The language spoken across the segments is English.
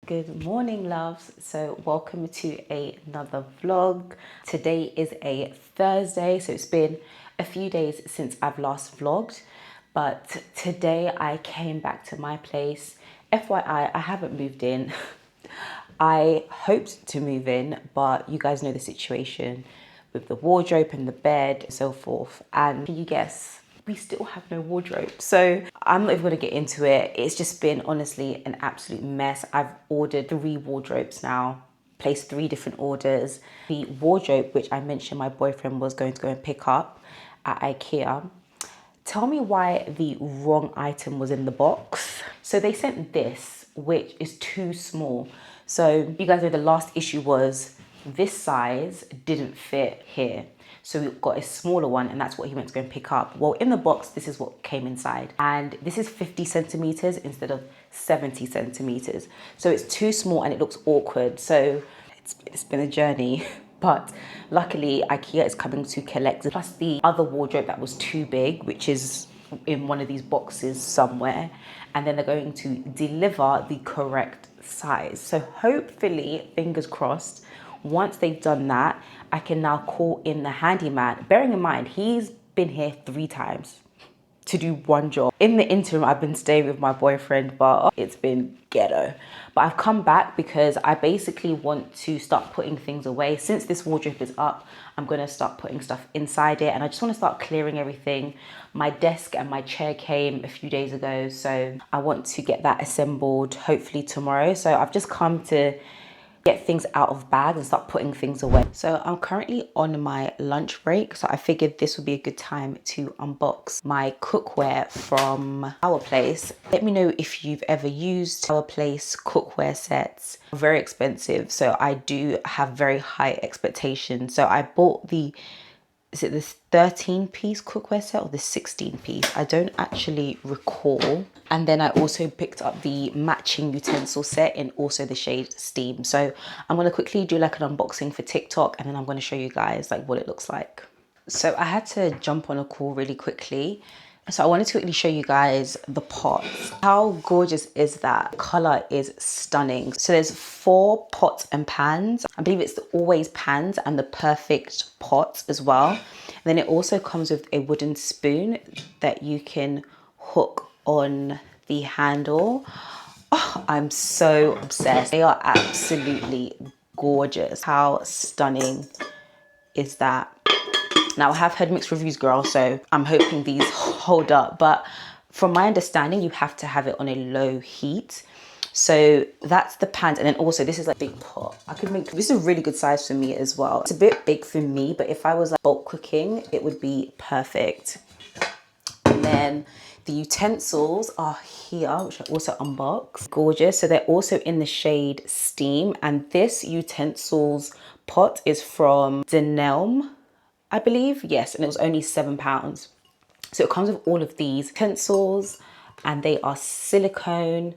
Good morning, loves. So welcome to another vlog. Today is a Thursday, so it's been a few days since I've last vlogged, but today I came back to my place. FYI, I haven't moved in. I hoped to move in, but you guys know the situation with the wardrobe and the bed and so forth. And can you guess? We still have no wardrobe. So I'm not even gonna get into it. It's just been honestly an absolute mess. I've ordered 3 wardrobes now, placed 3 different orders. The wardrobe, which I mentioned my boyfriend was going to go and pick up at IKEA, tell me why the wrong item was in the box. So they sent this, which is too small. So you guys know the last issue was this size didn't fit here. So we got a smaller one and that's what he went to go and pick up. Well, in the box, this is what came inside. And this is 50 centimeters instead of 70 centimeters. So it's too small and it looks awkward. So it's been a journey. But luckily, IKEA is coming to collect, plus the other wardrobe that was too big, which is in one of these boxes somewhere. And then they're going to deliver the correct size. So hopefully, fingers crossed, once they've done that, I can now call in the handyman. Bearing in mind, he's been here 3 times to do one job. In the interim, I've been staying with my boyfriend, but it's been ghetto. But I've come back because I basically want to start putting things away. Since this wardrobe is up, I'm gonna start putting stuff inside it, and I just wanna start clearing everything. My desk and my chair came a few days ago, so I want to get that assembled hopefully tomorrow. So I've just come to get things out of bags and start putting things away. So I'm currently on my lunch break, so I figured this would be a good time to unbox my cookware from our place. Let me know if you've ever used our place cookware sets. Very expensive, so I do have very high expectations. So I bought the, is it this 13-piece cookware set or the 16-piece? I don't actually recall. And then I also picked up the matching utensil set in also the shade Steam. So I'm gonna quickly do like an unboxing for TikTok, and then I'm gonna show you guys like what it looks like. So I had to jump on a call really quickly. So I wanted to quickly show you guys the pots. How gorgeous is that? The color is stunning. So there's 4 pots and pans. I believe it's the always pans and the perfect pots as well. And then it also comes with a wooden spoon that you can hook on the handle. Oh, I'm so obsessed. They are absolutely gorgeous. How stunning is that? Now I have heard mixed reviews, girl, so I'm hoping these hold up. But from my understanding, you have to have it on a low heat. So that's the pans. And then also this is like a big pot. I could make, this is a really good size for me as well. It's a bit big for me, but if I was like bulk cooking, it would be perfect. And then the utensils are here, which I also unboxed. Gorgeous. So they're also in the shade Steam. And this utensils pot is from Denelm, I believe. Yes, and it was only £7. So it comes with all of these utensils, and they are silicone.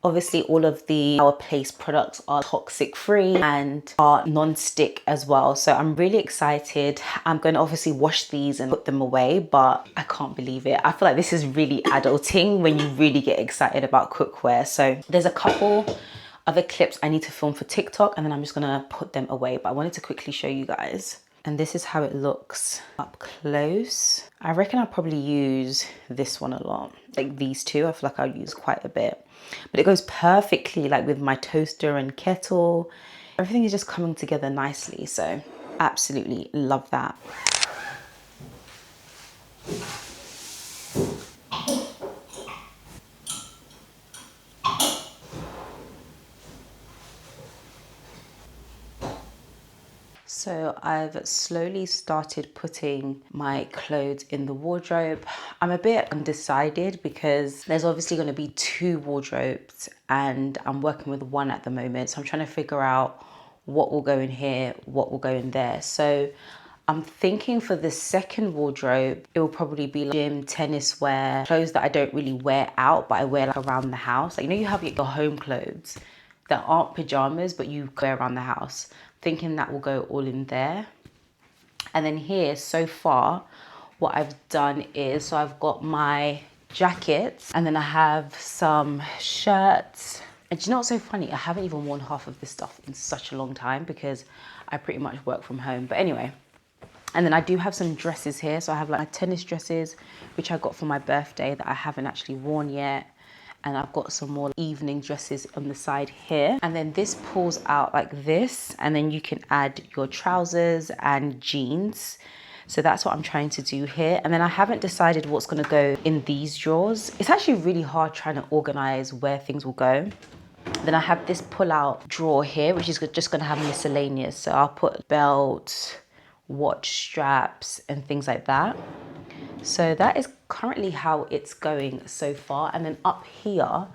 Obviously, all of the Our Place products are toxic free and are non-stick as well. So I'm really excited. I'm going to obviously wash these and put them away, but I can't believe it. I feel like this is really adulting when you really get excited about cookware. So there's a couple other clips I need to film for TikTok, and then I'm just gonna put them away. But I wanted to quickly show you guys. And this is how it looks up close. I reckon I'll probably use this one a lot. Like these two, I feel like I'll use quite a bit. But it goes perfectly like with my toaster and kettle. Everything is just coming together nicely. So absolutely love that. So I've slowly started putting my clothes in the wardrobe. I'm a bit undecided because there's obviously going to be 2 wardrobes and I'm working with 1 at the moment. So I'm trying to figure out what will go in here, what will go in there. So I'm thinking for the second wardrobe, it will probably be like gym, tennis wear, clothes that I don't really wear out, but I wear like around the house. Like, you know, you have your home clothes that aren't pajamas, but you wear around the house. Thinking that will go all in there. And then here, so far, what I've done is, so I've got my jackets, and then I have some shirts, And do you know what's so funny? I haven't even worn half of this stuff in such a long time because I pretty much work from home. But anyway, and then I do have some dresses here. So I have like my tennis dresses, which I got for my birthday that I haven't actually worn yet. And I've got some more evening dresses on the side here. And then this pulls out like this, and then you can add your trousers and jeans. So that's what I'm trying to do here. And then I haven't decided what's gonna go in these drawers. It's actually really hard trying to organize where things will go. Then I have this pull-out drawer here, which is just gonna have miscellaneous. So I'll put belt, watch straps, and things like that. So that is currently how it's going so far. And then up here,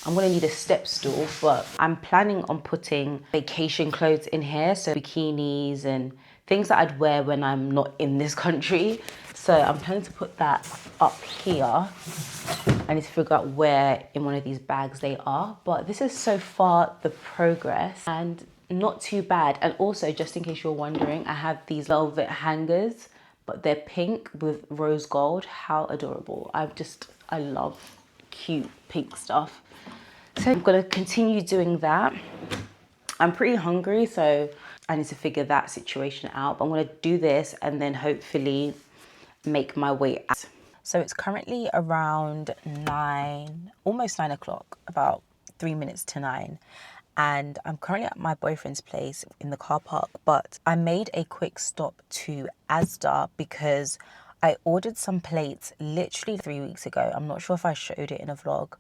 I'm gonna need a step stool, but I'm planning on putting vacation clothes in here. So bikinis and things that I'd wear when I'm not in this country. So I'm planning to put that up here. I need to figure out where in one of these bags they are. But this is so far the progress and not too bad. And also, just in case you're wondering, I have these velvet hangers, but they're pink with rose gold. How adorable. I love cute pink stuff. So I'm gonna continue doing that. I'm pretty hungry, so I need to figure that situation out. But I'm gonna do this and then hopefully make my way out. So it's currently around 9, almost 9 o'clock, about 3 minutes to 9. And I'm currently at my boyfriend's place in the car park, but I made a quick stop to Asda because I ordered some plates literally 3 weeks ago. I'm not sure if I showed it in a vlog.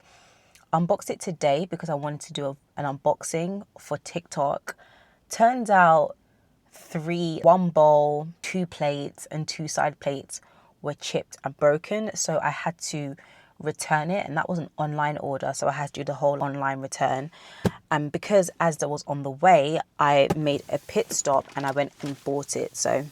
Unboxed it today because I wanted to do an unboxing for TikTok. Turns out one bowl, 2 plates, and 2 side plates were chipped and broken. So I had to return it, and that was an online order. So I had to do the whole online return. And because Asda was on the way, I made a pit stop and I went and bought it. So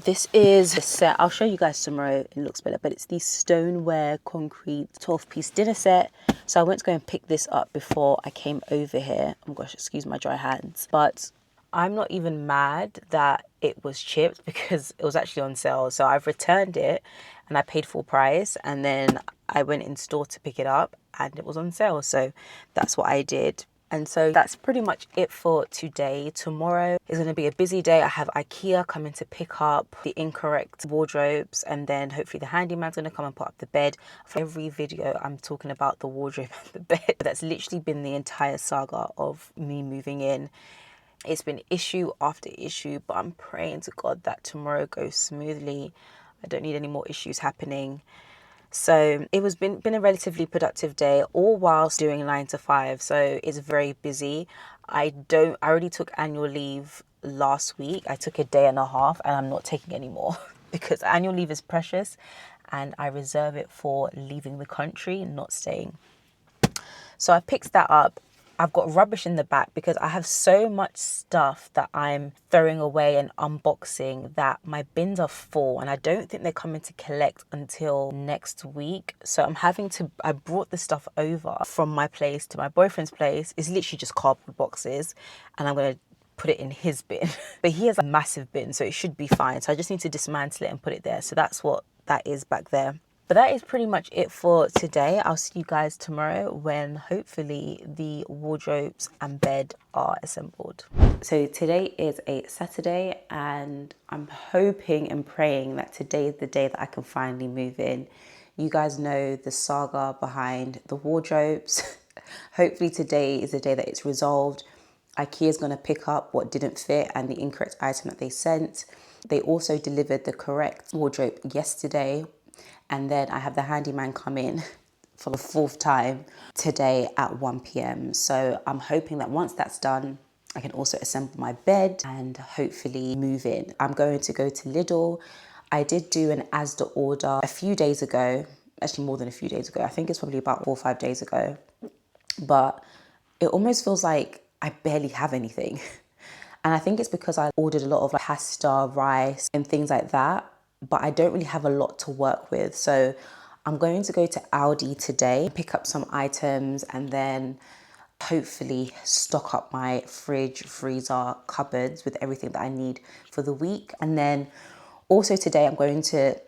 this is a set. I'll show you guys tomorrow. It looks better, but it's the stoneware concrete 12-piece dinner set. So I went to go and pick this up before I came over here. Oh my gosh, excuse my dry hands. But I'm not even mad that it was chipped because it was actually on sale. So I've returned it and I paid full price. And then I went in store to pick it up and it was on sale. So that's what I did. And so that's pretty much it for today. Tomorrow is going to be a busy day. I have IKEA coming to pick up the incorrect wardrobes, and then hopefully the handyman's going to come and put up the bed. For every video, I'm talking about the wardrobe and the bed. That's literally been the entire saga of me moving in. It's been issue after issue, but I'm praying to God that tomorrow goes smoothly. I don't need any more issues happening. So it was been a relatively productive day, all whilst doing 9 to 5. So it's very busy. I already took annual leave last week. I took a day and a half, and I'm not taking any more because annual leave is precious and I reserve it for leaving the country, not staying. So I picked that up. I've got rubbish in the back because I have so much stuff that I'm throwing away and unboxing that my bins are full, and I don't think they're coming to collect until next week. So I brought the stuff over from my place to my boyfriend's place. It's literally just cardboard boxes, and I'm going to put it in his bin. But he has a massive bin, so it should be fine. So I just need to dismantle it and put it there. So that's what that is back there. But that is pretty much it for today. I'll see you guys tomorrow when hopefully the wardrobes and bed are assembled. So today is a Saturday, and I'm hoping and praying that today is the day that I can finally move in. You guys know the saga behind the wardrobes. Hopefully today is the day that it's resolved. IKEA is going to pick up what didn't fit and the incorrect item that they sent. They also delivered the correct wardrobe yesterday. And then I have the handyman come in for the 4th time today at 1 p.m. So I'm hoping that once that's done, I can also assemble my bed and hopefully move in. I'm going to go to Lidl. I did do an Asda order a few days ago, actually more than a few days ago. I think it's probably about 4 or 5 days ago. But it almost feels like I barely have anything. And I think it's because I ordered a lot of pasta, rice and things like that. But I don't really have a lot to work with. So I'm going to go to Aldi today, pick up some items, and then hopefully stock up my fridge, freezer, cupboards with everything that I need for the week. And then also today I'm going to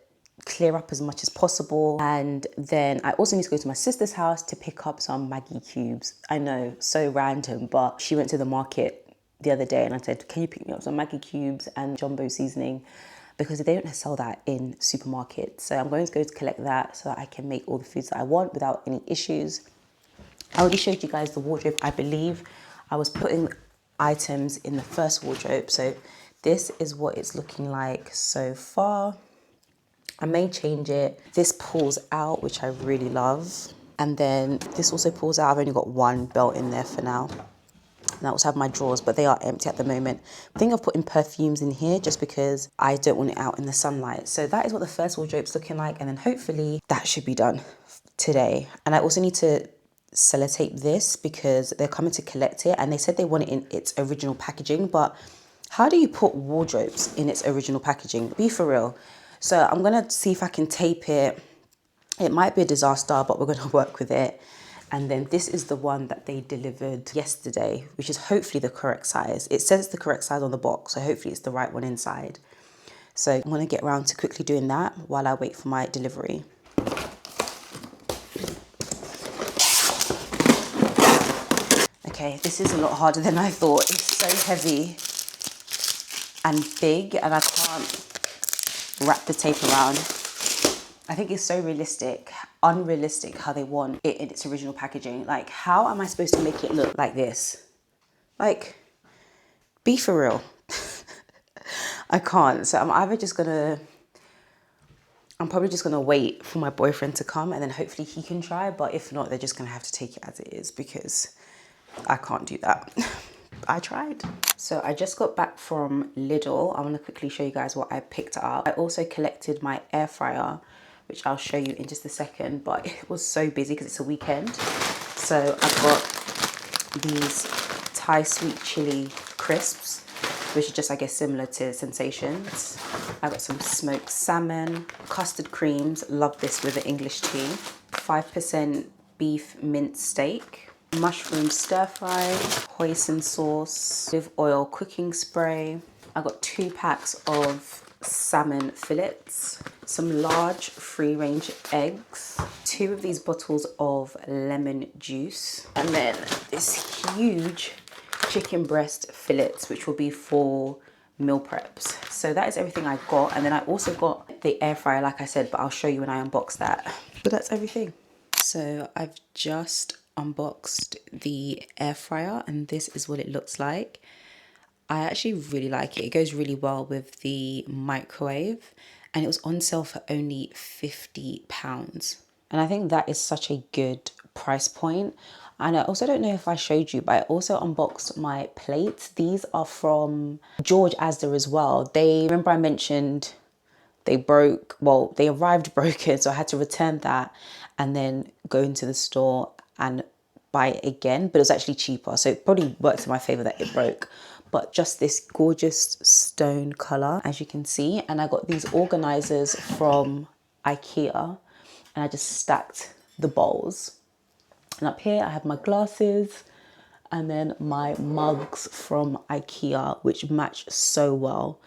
clear up as much as possible. And then I also need to go to my sister's house to pick up some Maggi cubes. I know, so random, but she went to the market the other day and I said, can you pick me up some Maggi cubes and jumbo seasoning? Because they don't sell that in supermarkets. So I'm going to go to collect that so that I can make all the foods that I want without any issues. I already showed you guys the wardrobe. I believe I was putting items in the first wardrobe. So this is what it's looking like so far. I may change it. This pulls out, which I really love. And then this also pulls out. I've only got one belt in there for now. And I also have my drawers, but they are empty at the moment. I think I've put in perfumes in here just because I don't want it out in the sunlight. So that is what the first wardrobe's looking like. And then hopefully that should be done today. And I also need to sellotape this because they're coming to collect it. And they said they want it in its original packaging. But how do you put wardrobes in its original packaging? Be for real. So I'm going to see if I can tape it. It might be a disaster, but we're going to work with it. And then this is the one that they delivered yesterday, which is hopefully the correct size. It says it's the correct size on the box, so hopefully it's the right one inside. So I'm going to get around to quickly doing that while I wait for my delivery. Okay, this is a lot harder than I thought. It's so heavy and big and I can't wrap the tape around. I think it's so unrealistic how they want it in its original packaging. Like, how am I supposed to make it look like this? Like, be for real. I can't. So I'm probably just gonna wait for my boyfriend to come and then hopefully he can try. But if not, they're just gonna have to take it as it is because I can't do that. I tried. So I just got back from Lidl. I want to quickly show you guys what I picked up. I also collected my air fryer, which I'll show you in just a second, but it was so busy because it's a weekend. So I've got these Thai sweet chili crisps, which are just, I guess, similar to Sensations. I got some smoked salmon, custard creams, love this with the English tea, 5% beef mince steak, mushroom stir fry, hoisin sauce, olive oil cooking spray. I got 2 packs of salmon fillets, some large free-range eggs, 2 of these bottles of lemon juice, and then this huge chicken breast fillets, which will be for meal preps. So that is everything I got. And then I also got the air fryer, like I said, but I'll show you when I unbox that. But that's everything. So I've just unboxed the air fryer and this is what it looks like. I actually really like it. It goes really well with the microwave and it was on sale for only £50. And I think that is such a good price point. And I also don't know if I showed you, but I also unboxed my plates. These are from George Asda as well. Remember I mentioned they broke, well, they arrived broken, so I had to return that and then go into the store and buy it again, but it was actually cheaper. So it probably worked in my favor that it broke. But just this gorgeous stone color, as you can see. And I got these organizers from IKEA and I just stacked the bowls. And up here I have my glasses and then my mugs from IKEA, which match so well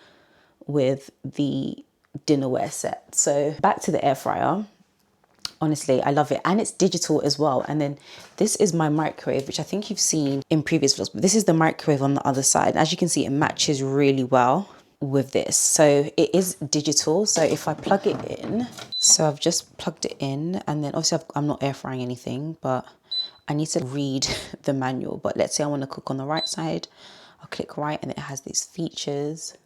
with the dinnerware set. So back to the air fryer. Honestly, I love it. And it's digital as well. And then this is my microwave, which I think you've seen in previous vlogs, but this is the microwave on the other side. As you can see, it matches really well with this. So it is digital. So if I plug it in, so I've just plugged it in and then obviously I'm not air frying anything, but I need to read the manual. But let's say I want to cook on the right side. I'll click right and it has these features.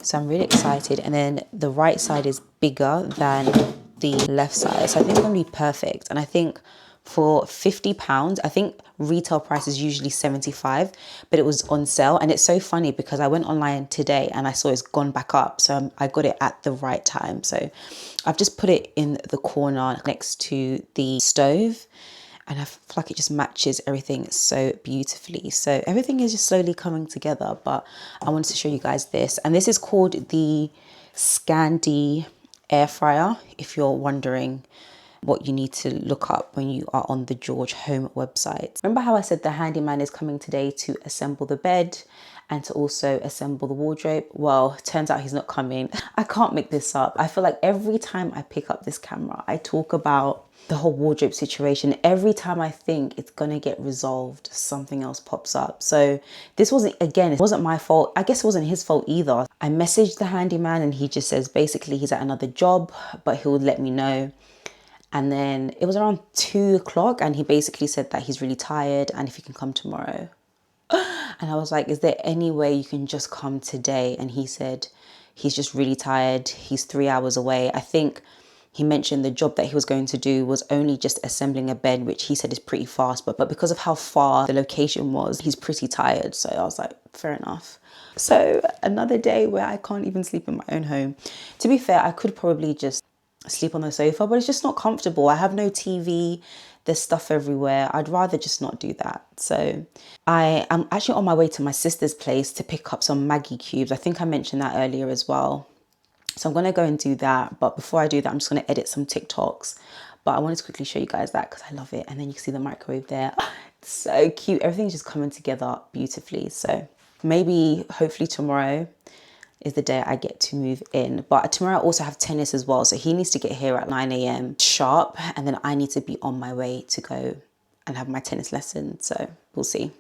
So I'm really excited. And then the right side is bigger than the left side. So I think it's going to be perfect. And I think for £50, I think retail price is usually 75, but it was on sale. And it's so funny because I went online today and I saw it's gone back up. So I got it at the right time. So I've just put it in the corner next to the stove. And I feel like it just matches everything so beautifully. So everything is just slowly coming together. But I wanted to show you guys this. And this is called the Scandi air fryer, if you're wondering. what you need to look up when you are on the George Home website. Remember how I said the handyman is coming today to assemble the bed and to also assemble the wardrobe? Well, turns out he's not coming. I can't make this up. I feel like every time I pick up this camera, I talk about the whole wardrobe situation. Every time I think it's gonna get resolved, something else pops up. So this wasn't, again, it wasn't my fault. I guess it wasn't his fault either. I messaged the handyman and he just says basically he's at another job, but he'll let me know. And then it was around 2 o'clock and he basically said that he's really tired and if he can come tomorrow. And I was like, is there any way you can just come today? And he said he's just really tired. He's 3 hours away. I think he mentioned the job that he was going to do was only just assembling a bed, which he said is pretty fast. But because of how far the location was, he's pretty tired. So I was like, fair enough. So another day where I can't even sleep in my own home. To be fair, I could probably just sleep on the sofa, but it's just not comfortable. I have no TV. There's stuff everywhere. I'd rather just not do that. So I am actually on my way to my sister's place to pick up some Maggie cubes. I think I mentioned that earlier as well. So I'm going to go and do that. But before I do that, I'm just going to edit some TikToks. But I wanted to quickly show you guys that because I love it. And then you can see the microwave there. It's so cute. Everything's just coming together beautifully. So maybe hopefully tomorrow is the day I get to move in. But tomorrow I also have tennis as well. So he needs to get here at 9 a.m. sharp. And then I need to be on my way to go and have my tennis lesson. So we'll see.